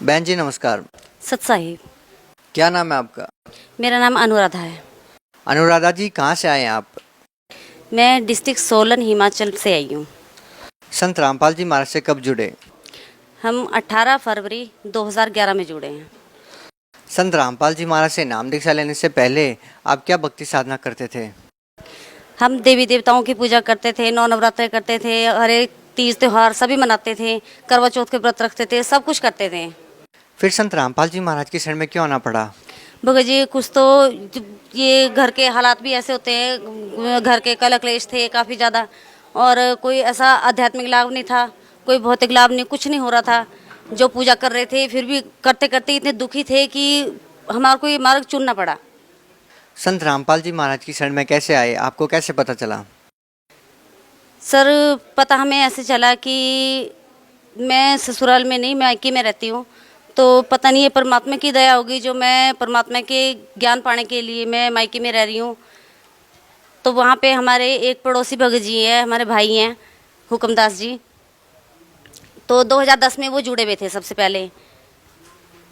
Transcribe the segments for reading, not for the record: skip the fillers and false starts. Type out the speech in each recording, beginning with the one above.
बहन जी नमस्कार। सत साहिब। क्या नाम है आपका? मेरा नाम अनुराधा है। अनुराधा जी कहाँ से आए हैं आप? मैं डिस्ट्रिक्ट सोलन हिमाचल से आई हूँ। संत रामपाल जी महाराज से कब जुड़े? हम 18 फरवरी 2011 में जुड़े हैं। संत रामपाल जी महाराज से नाम दीक्षा लेने से पहले आप क्या भक्ति साधना करते थे? हम देवी देवताओं की पूजा करते थे, नौ नवरात्रे करते थे, हर एक तीज त्यौहार सभी मनाते थे, करवा चौथ के व्रत रखते थे, सब कुछ करते थे। फिर संत रामपाल जी महाराज की शरण में क्यों आना पड़ा? भगत जी कुछ तो ये घर के हालात भी ऐसे होते हैं, घर के कलह क्लेश थे काफ़ी ज़्यादा, और कोई ऐसा आध्यात्मिक लाभ नहीं था, कोई भौतिक लाभ नहीं, कुछ नहीं हो रहा था। जो पूजा कर रहे थे फिर भी करते करते इतने दुखी थे कि हमारे को ये मार्ग चुनना पड़ा। संत रामपाल जी महाराज की शरण में कैसे आए, आपको कैसे पता चला? सर पता हमें ऐसे चला कि मैं ससुराल में नहीं, मैं मायके में रहती हूँ, तो पता नहीं है परमात्मा की दया होगी जो मैं परमात्मा के ज्ञान पाने के लिए मैं मायके में रह रही हूँ। तो वहाँ पे हमारे एक पड़ोसी भगत जी हैं, हमारे भाई हैं हुक्मदास जी, तो 2010 में वो जुड़े हुए थे सबसे पहले।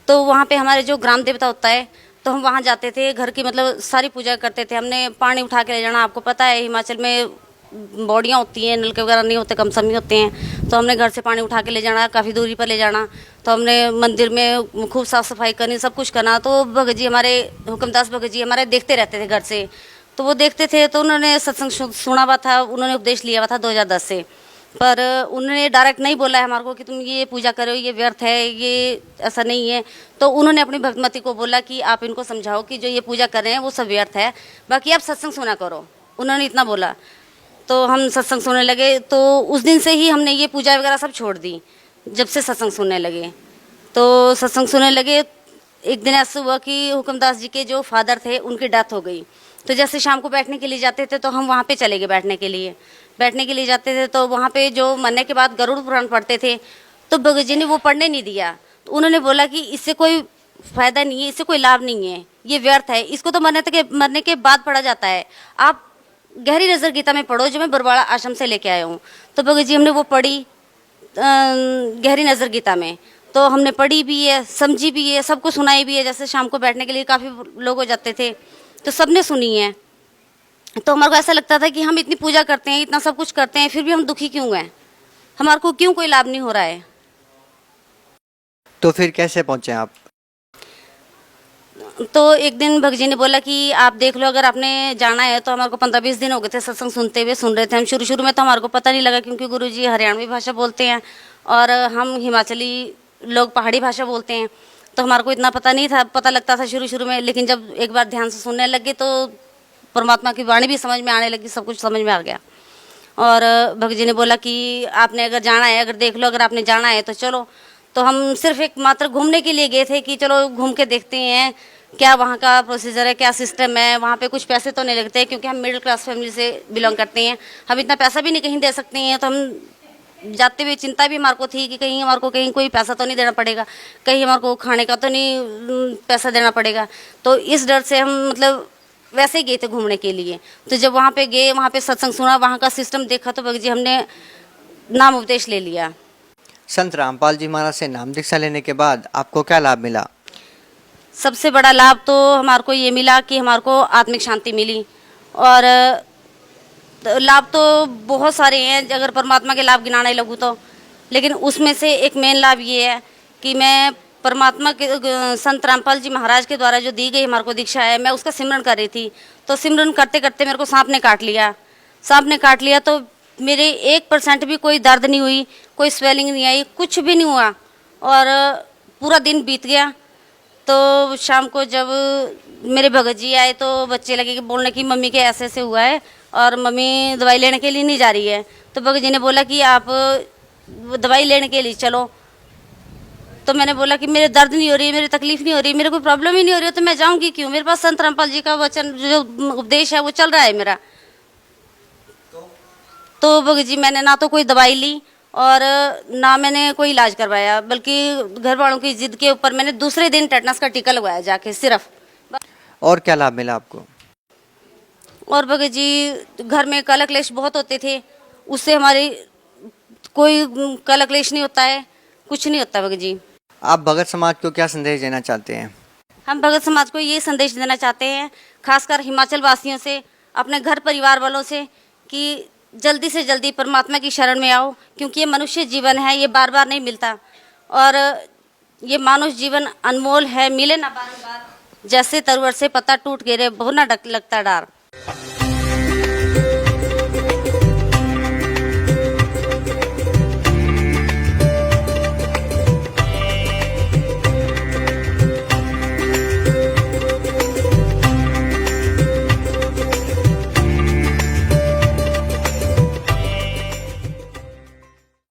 तो वहाँ पे हमारे जो ग्राम देवता होता है, तो हम वहाँ जाते थे, घर की मतलब सारी पूजा करते थे। हमने पानी उठा के ले जाना, आपको पता है हिमाचल में बॉडियाँ होती हैं, नलके वगैरह नहीं होते, कम समी होते हैं, तो हमने घर से पानी उठा के ले जाना, काफ़ी दूरी पर ले जाना। तो हमने मंदिर में खूब साफ़ सफाई करनी, सब कुछ करना। तो भगत जी हमारे हुक्मदास भगत जी हमारे देखते रहते थे घर से, तो वो देखते थे, तो उन्होंने सत्संग सुना हुआ था, उन्होंने उपदेश लिया हुआ था 2010 से। पर उन्होंने डायरेक्ट नहीं बोला है हमारे को कि तुम ये पूजा करो, ये व्यर्थ है, ये ऐसा नहीं है। तो उन्होंने अपनी भक्तमती को बोला कि आप इनको समझाओ कि जो ये पूजा कर रहे हैं वो सब व्यर्थ है, बाकी आप सत्संग सुना करो। उन्होंने इतना बोला, तो हम सत्संग सुनने लगे। तो उस दिन से ही हमने ये पूजा वगैरह सब छोड़ दी, जब से सत्संग सुनने लगे। तो सत्संग सुनने लगे, एक दिन ऐसा हुआ कि हुक्मदास जी के जो फादर थे उनकी डेथ हो गई। तो जैसे शाम को बैठने के लिए जाते थे, तो हम वहाँ पे चले गए बैठने के लिए जाते थे। तो वहाँ पे जो मरने के बाद गरुड़ पुराण पढ़ते थे, तो भगत जी ने वो पढ़ने नहीं दिया। तो उन्होंने बोला कि इससे कोई फायदा नहीं है, इससे कोई लाभ नहीं है, ये व्यर्थ है, इसको तो मरने के बाद पढ़ा जाता है। आप गहरी नज़र गीता में पढ़ो, जो मैं बरवाड़ा आश्रम से लेके आया हूँ। तो भगत जी हमने वो पढ़ी गहरी नज़र गीता में, तो हमने पढ़ी भी है, समझी भी है, सबको सुनाई भी है। जैसे शाम को बैठने के लिए काफ़ी लोग हो जाते थे, तो सबने सुनी है। तो हमारे को ऐसा लगता था कि हम इतनी पूजा करते हैं, इतना सब कुछ करते हैं, फिर भी हम दुखी क्यों हैं, हमारे को क्यों कोई लाभ नहीं हो रहा है। तो फिर कैसे पहुंचे आप? तो एक दिन भगत जी ने बोला कि आप देख लो, अगर आपने जाना है तो। हमारे को 15-20 दिन हो गए थे सत्संग सुनते हुए, सुन रहे थे हम। शुरू में तो हमारे को पता नहीं लगा, क्योंकि गुरु जी हरियाणवी भाषा बोलते हैं और हम हिमाचली लोग पहाड़ी भाषा बोलते हैं, तो हमारे को इतना पता नहीं था, पता लगता था शुरू में। लेकिन जब एक बार ध्यान से सुनने लगे तो परमात्मा की वाणी भी समझ में आने लगी, सब कुछ समझ में आ गया। और भगत जी ने बोला कि आपने अगर जाना है, अगर देख लो, अगर आपने जाना है तो चलो। तो हम सिर्फ एक मात्र घूमने के लिए गए थे कि चलो घूम के देखते हैं क्या वहाँ का प्रोसीजर है, क्या सिस्टम है। वहाँ पे कुछ पैसे तो नहीं लगते, क्योंकि हम मिडिल क्लास फैमिली से बिलोंग करते हैं, हम इतना पैसा भी नहीं कहीं दे सकते हैं। तो हम जाते हुए चिंता भी हमारे को थी कि कहीं हमारे को कहीं कोई पैसा तो नहीं देना पड़ेगा, कहीं हमारे को खाने का तो नहीं पैसा देना पड़ेगा। तो इस डर से हम मतलब वैसे ही गए थे घूमने के लिए। तो जब वहाँ पे गए, वहाँ पे सत्संग सुना, वहाँ का सिस्टम देखा, तो भगत जी हमने नाम उपदेश ले लिया। संत रामपाल जी महाराज से नाम दीक्षा लेने के बाद आपको क्या लाभ मिला? सबसे बड़ा लाभ तो हमारे को ये मिला कि हमारे को आत्मिक शांति मिली। और लाभ तो बहुत सारे हैं, अगर परमात्मा के लाभ गिनाने लगूँ तो। लेकिन उसमें से एक मेन लाभ ये है कि मैं परमात्मा के संत रामपाल जी महाराज के द्वारा जो दी गई हमारे को दीक्षा है, मैं उसका सिमरन कर रही थी। तो सिमरन करते करते मेरे को सांप ने काट लिया। तो मेरे 1% भी कोई दर्द नहीं हुई, कोई स्वेलिंग नहीं आई, कुछ भी नहीं हुआ। और पूरा दिन बीत गया। तो शाम को जब मेरे भगत जी आए, तो बच्चे लगे कि बोलने की मम्मी के ऐसे ऐसे हुआ है और मम्मी दवाई लेने के लिए नहीं जा रही है। तो भगत जी ने बोला कि आप दवाई लेने के लिए चलो। तो मैंने बोला कि मेरे दर्द नहीं हो रही है, मेरी तकलीफ नहीं हो रही, मेरे कोई प्रॉब्लम ही नहीं हो रही है, तो मैं जाऊंगी क्यों? मेरे पास संत रामपाल जी का वचन जो उपदेश है वो चल रहा है मेरा। तो भगत जी मैंने ना तो कोई दवाई ली और ना मैंने कोई इलाज करवाया, बल्कि घर वालों की जिद के ऊपर मैंने दूसरे दिन टेटनस का टीका लगवाया जाके सिर्फ। और क्या लाभ मिला आपको? और भगत जी घर में कलह क्लेश बहुत होते थे, उससे हमारी कोई कलह क्लेश नहीं होता है, कुछ नहीं होता भगत जी। आप भगत समाज को क्या संदेश देना चाहते हैं? हम भगत समाज को ये संदेश देना चाहते हैं, खासकर हिमाचल वासियों से, अपने घर परिवार वालों से, कि जल्दी से जल्दी परमात्मा की शरण में आओ, क्योंकि ये मनुष्य जीवन है, ये बार बार नहीं मिलता और ये मानुष जीवन अनमोल है, मिले ना बार बार। जैसे तरवर से पत्ता टूट गिरे, बहुत ना लगता डर।